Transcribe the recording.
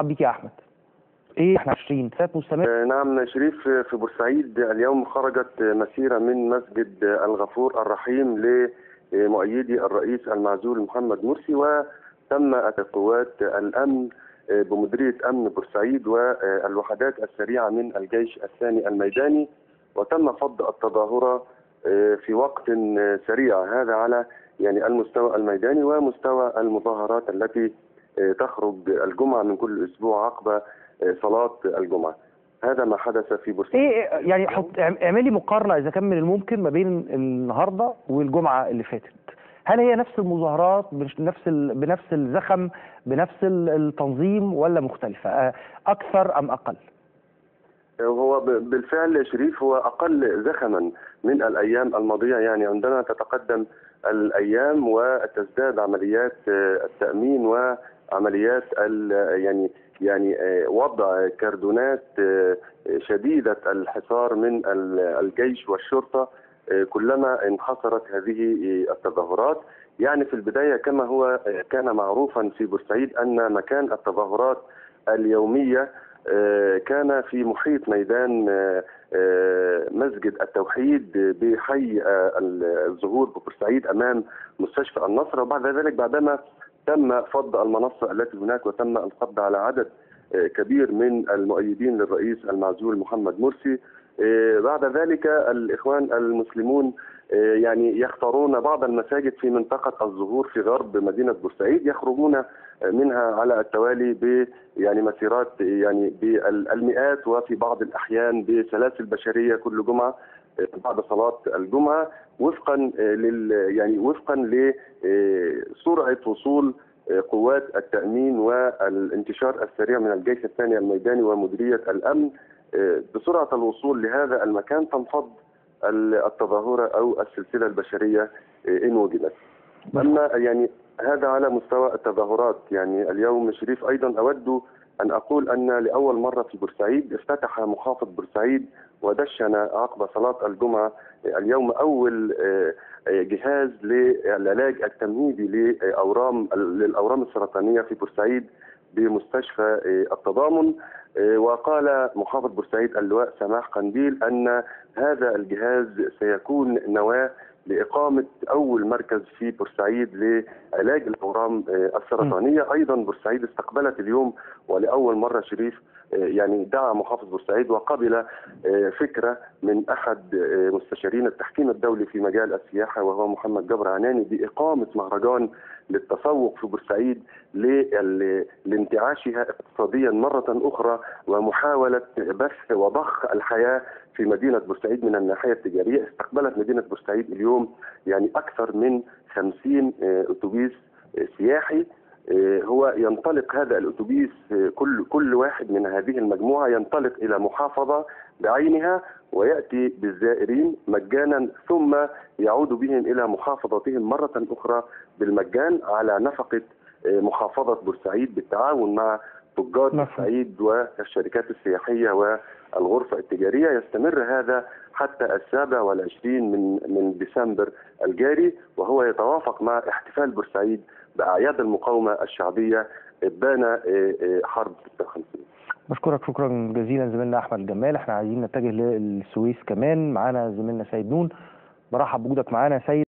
بيك يا احمد. ايه احنا 20 سنة مستمر. نعم شريف، في بورسعيد اليوم خرجت مسيرة من مسجد الغفور الرحيم لمؤيدي الرئيس المعزول محمد مرسي، وتم قوات الأمن بمديرية أمن بورسعيد والوحدات السريعة من الجيش الثاني الميداني، وتم فض التظاهرة في وقت سريع، هذا على المستوى الميداني ومستوى المظاهرات التي تخرج الجمعة من كل أسبوع عقب صلاة الجمعة. هذا ما حدث في بورسعيد. ايه يعني اعملي مقارنة اذا كان من الممكن ما بين النهارده والجمعة اللي فاتت. هل هي نفس المظاهرات بنفس الزخم بنفس التنظيم ولا مختلفة؟ اكثر ام اقل؟ هو بالفعل شريف هو أقل زخما من الأيام الماضية، يعني عندما تتقدم الأيام وتزداد عمليات التأمين وعمليات وضع كردونات شديدة الحصار من الجيش والشرطة كلما انحصرت هذه التظاهرات. يعني في البداية كما هو كان معروفا في بورسعيد أن مكان التظاهرات اليومية كان في محيط ميدان مسجد التوحيد بحي الزهور ببورسعيد أمام مستشفى النصر، وبعد ذلك بعدما تم فض المنصة التي هناك وتم القبض على عدد كبير من المؤيدين للرئيس المعزول محمد مرسي، بعد ذلك الإخوان المسلمون يختارون بعض المساجد في منطقة الزهور في غرب مدينة بورسعيد، يخرجون منها على التوالي مسيرات بالمئات وفي بعض الأحيان بسلاسل بشرية كل جمعة بعد صلاة الجمعة، وفقا لسرعة وصول قوات التأمين والانتشار السريع من الجيش الثاني الميداني ومديرية الأمن بسرعة الوصول لهذا المكان تنفض التظاهرة أو السلسلة البشرية إن وجدت. أما هذا على مستوى التظاهرات. اليوم شريف أيضا أود أن أقول أن لأول مرة في بورسعيد افتتح محافظ بورسعيد ودشن عقب صلاة الجمعة اليوم أول جهاز للعلاج التمهيدي للأورام السرطانية في بورسعيد بمستشفى التضامن. وقال محافظ بورسعيد اللواء سماح قنديل أن هذا الجهاز سيكون نواة لإقامة أول مركز في بورسعيد لعلاج الأورام السرطانية. أيضا بورسعيد استقبلت اليوم ولأول مرة شريف دعا محافظ بورسعيد وقبل فكرة من أحد مستشارين التحكيم الدولي في مجال السياحة وهو محمد جبر عناني بإقامة مهرجان للتسوق في بورسعيد لانتعاشها اقتصاديا مرة أخرى ومحاولة بث وضخ الحياة في مدينة بورسعيد من الناحية التجارية. استقبلت مدينة بورسعيد اليوم أكثر من 50 أتوبيس سياحي. هو ينطلق هذا الأتوبيس، كل واحد من هذه المجموعة ينطلق إلى محافظة بعينها ويأتي بالزائرين مجانا ثم يعود بهم إلى محافظتهم مرة أخرى بالمجان على نفقة محافظة بورسعيد بالتعاون مع تجار بورسعيد والشركات السياحية والغرفة التجارية. يستمر هذا حتى 27 من ديسمبر الجاري، وهو يتوافق مع احتفال بورسعيد بأعياد المقاومة الشعبية إبان حرب 56. بشكرك شكرا جزيلا زميلنا أحمد جمال. احنا عايزين نتجه للسويس كمان، معانا زميلنا سيد نون. برحب بوجودك معانا يا سيد.